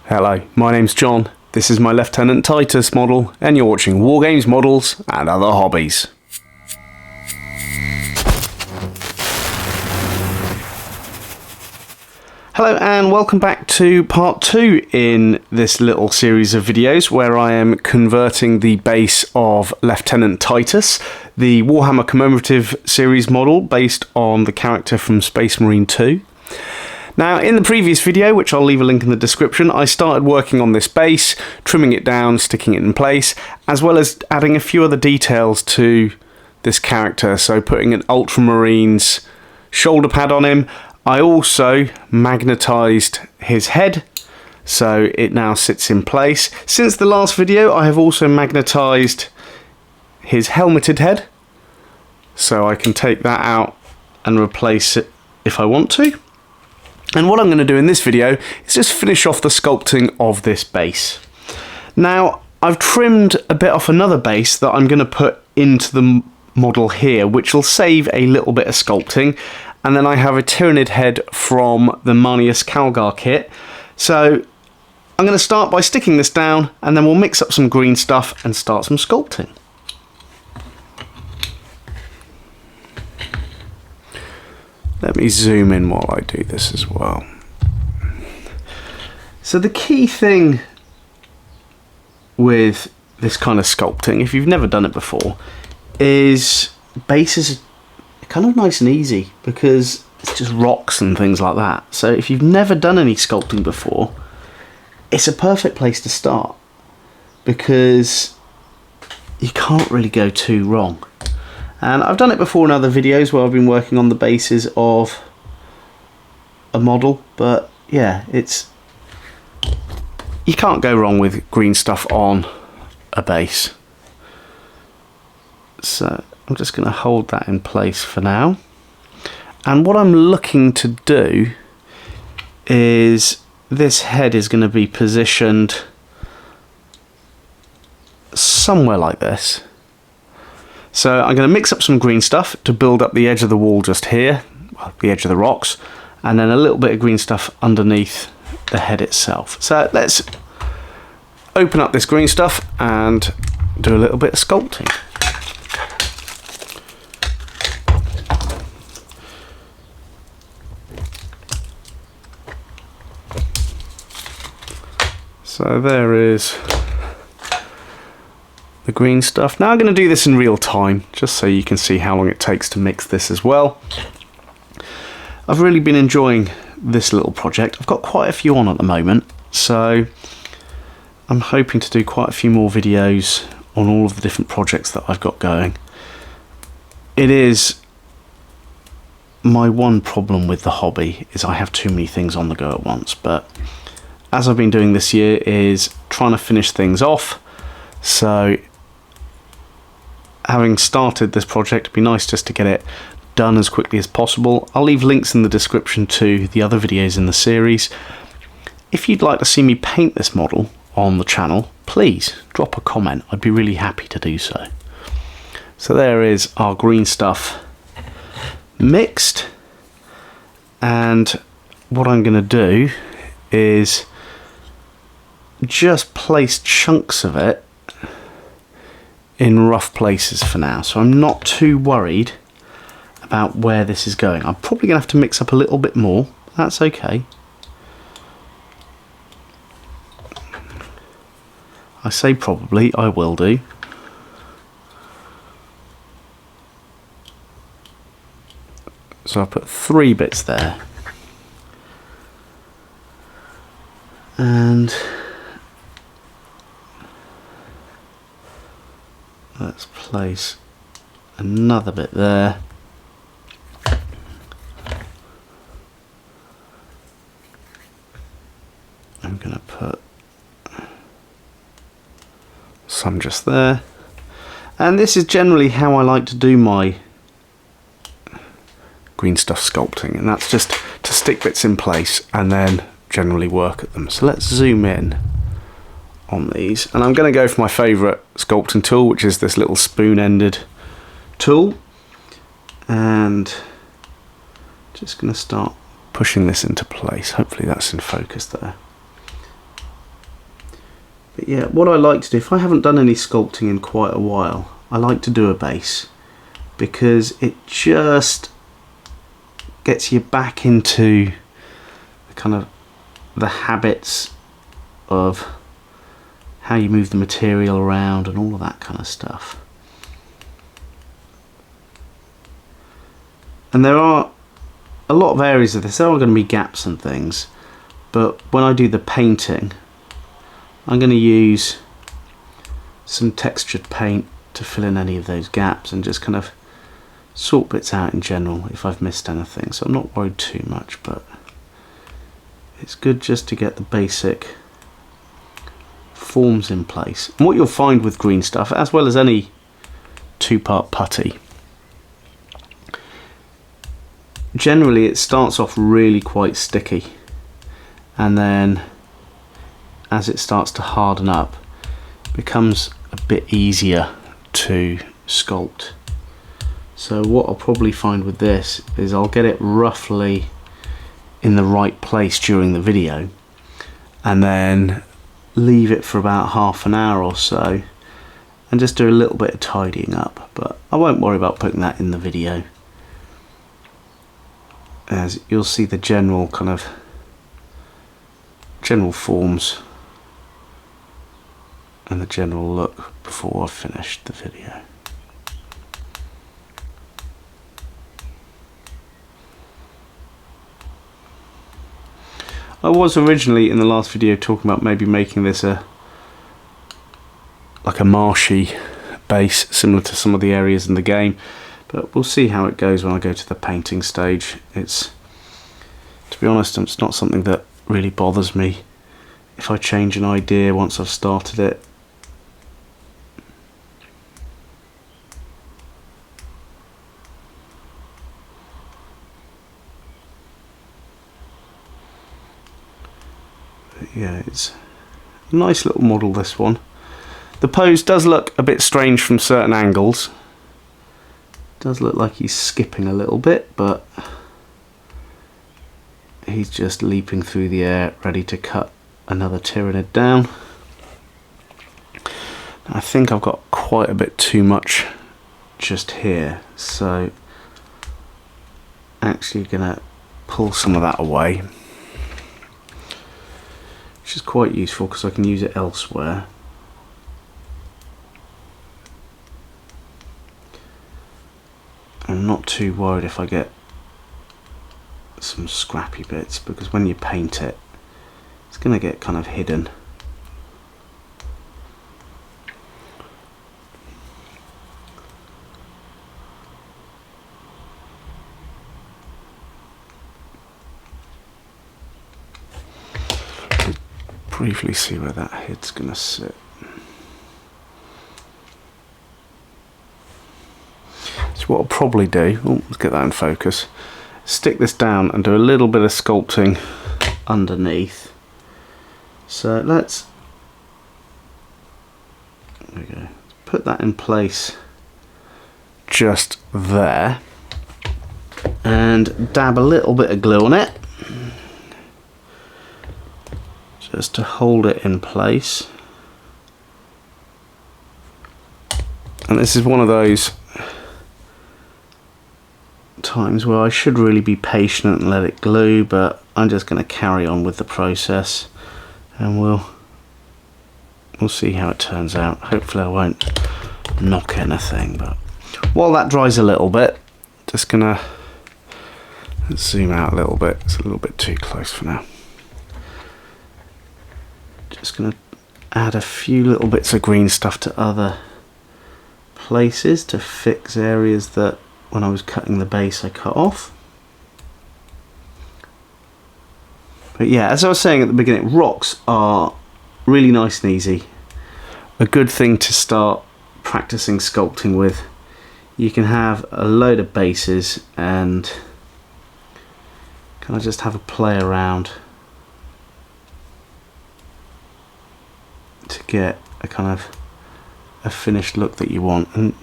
Hello, my name's John, this is my Lieutenant Titus model, and you're watching Wargames Models and Other Hobbies. Hello and welcome back to part 2 in this little series of videos where I am converting the base of Lieutenant Titus, the Warhammer commemorative series model based on the character from Space Marine 2. Now, in the previous video, which I'll leave a link in the description, I started working on this base, trimming it down, sticking it in place, as well as adding a few other details to this character. So putting an Ultramarine's shoulder pad on him. I also magnetised his head, so it now sits in place. Since the last video, I have also magnetised his helmeted head, so I can take that out and replace it if I want to. And what I'm going to do in this video is just finish off the sculpting of this base. Now, I've trimmed a bit off another base that I'm going to put into the model here, which will save a little bit of sculpting. And then I have a Tyranid head from the Manius Calgar kit. So I'm going to start by sticking this down, and then we'll mix up some green stuff and start some sculpting. Let me zoom in while I do this as well. So the key thing with this kind of sculpting, if you've never done it before, is bases are kind of nice and easy because it's just rocks and things like that. So if you've never done any sculpting before, it's a perfect place to start because you can't really go too wrong. And I've done it before in other videos where I've been working on the bases of a model, but yeah, you can't go wrong with green stuff on a base. So I'm just going to hold that in place for now. And what I'm looking to do is this head is going to be positioned somewhere like this. So I'm going to mix up some green stuff to build up the edge of the wall just here, well, the edge of the rocks, and then a little bit of green stuff underneath the head itself. So let's open up this green stuff and do a little bit of sculpting. So there is the green stuff. Now I'm going to do this in real time, just so you can see how long it takes to mix this as well. I've really been enjoying this little project. I've got quite a few on at the moment, so I'm hoping to do quite a few more videos on all of the different projects that I've got going. It is my one problem with the hobby is I have too many things on the go at once, but as I've been doing this year is trying to finish things off. So having started this project, it'd be nice just to get it done as quickly as possible. I'll leave links in the description to the other videos in the series. If you'd like to see me paint this model on the channel, please drop a comment. I'd be really happy to do so. So there is our green stuff mixed, and what I'm going to do is just place chunks of it in rough places for now, so I'm not too worried about where this is going. I'm probably going to have to mix up a little bit more. That's okay. I say probably, I will do. So I put 3 bits there. And let's place another bit there. I'm going to put some just there. And this is generally how I like to do my green stuff sculpting, and that's just to stick bits in place and then generally work at them. So let's zoom in on these, and I'm going to go for my favourite sculpting tool, which is this little spoon-ended tool, and just going to start pushing this into place. Hopefully that's in focus there. But yeah, what I like to do, if I haven't done any sculpting in quite a while, I like to do a base, because it just gets you back into the kind of the habits of how you move the material around and all of that kind of stuff. And there are a lot of areas of this, there are going to be gaps and things, but when I do the painting, I'm going to use some textured paint to fill in any of those gaps and just kind of sort bits out in general if I've missed anything. So I'm not worried too much, but it's good just to get the basic forms in place. And what you'll find with green stuff, as well as any two-part putty, generally it starts off really quite sticky, and then as it starts to harden up, it becomes a bit easier to sculpt. So what I'll probably find with this is I'll get it roughly in the right place during the video, and then leave it for about half an hour or so and just do a little bit of tidying up, but I won't worry about putting that in the video, as you'll see the general forms and the general look before I've finished the video. I was originally in the last video talking about maybe making this like a marshy base similar to some of the areas in the game, but we'll see how it goes when I go to the painting stage. It's, to be honest, it's not something that really bothers me if I change an idea once I've started it. Yeah, it's a nice little model, this one. The pose does look a bit strange from certain angles. It does look like he's skipping a little bit, but he's just leaping through the air ready to cut another Tyranid down. I think I've got quite a bit too much just here, so actually gonna pull some of that away, which is quite useful because I can use it elsewhere. I'm not too worried if I get some scrappy bits, because when you paint it, it's going to get kind of hidden. Briefly see where that head's going to sit. So what I'll probably do, let's get that in focus, stick this down and do a little bit of sculpting underneath. So let's, there we go, put that in place just there and dab a little bit of glue on it, just to hold it in place. And this is one of those times where I should really be patient and let it glue, but I'm just going to carry on with the process, and we'll see how it turns out. Hopefully I won't knock anything, but while that dries a little bit, just gonna zoom out a little bit. It's a little bit too close for now. Just going to add a few little bits of green stuff to other places to fix areas that when I was cutting the base I cut off. But yeah, as I was saying at the beginning, rocks are really nice and easy. A good thing to start practicing sculpting with. You can have a load of bases and kind of just have a play around to get a kind of a finished look that you want, and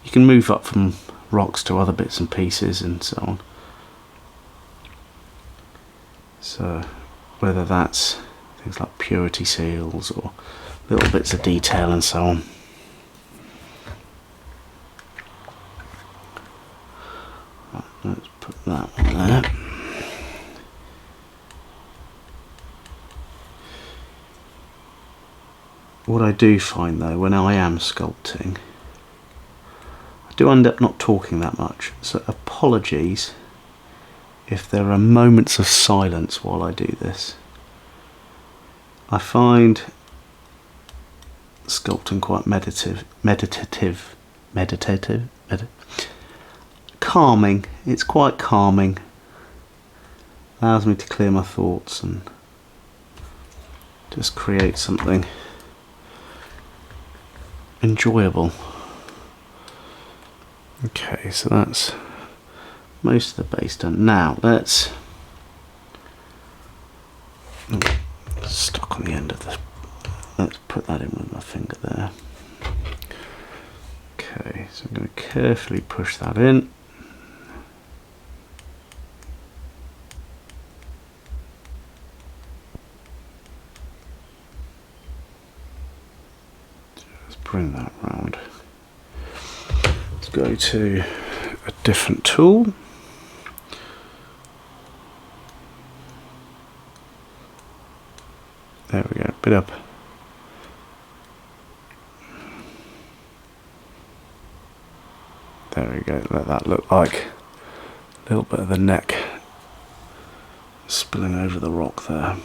you can move up from rocks to other bits and pieces and so on. So whether that's things like purity seals or little bits of detail and so on. Right, let's put that one there. What I do find though, when I am sculpting, I do end up not talking that much, so apologies if there are moments of silence while I do this. I find sculpting quite meditative, calming. It's quite calming. Allows me to clear my thoughts and just create something enjoyable. Okay, so that's most of the base done. Now let's stuck on the end of the. Let's put that in with my finger there. Okay, so I'm going to carefully push that in. Just bring that round. Let's go to a different tool. There we go, bit up. There we go, let that look like a little bit of the neck spilling over the rock there.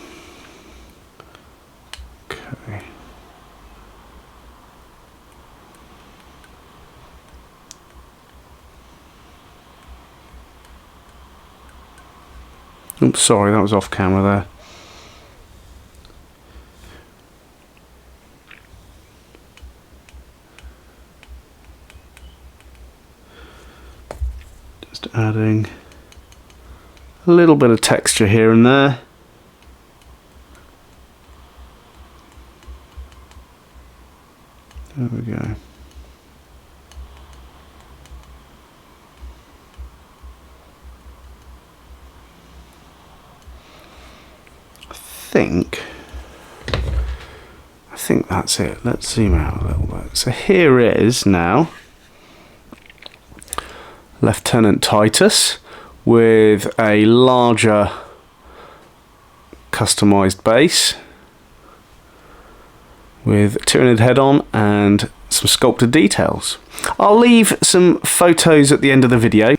Okay. Oops, sorry, that was off camera there. Just adding a little bit of texture here and there. There we go. I think that's it. Let's zoom out a little bit. So here is now Lieutenant Titus with a larger customized base with Tyranid head on and some sculpted details. I'll leave some photos at the end of the video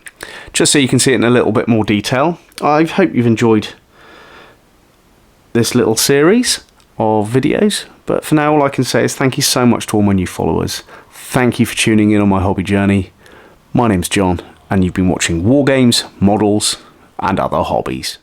just so you can see it in a little bit more detail. I hope you've enjoyed this little series of videos, but for now all I can say is thank you so much to all my new followers. Thank you for tuning in on my hobby journey. My name's John and you've been watching War Games, Models and Other Hobbies.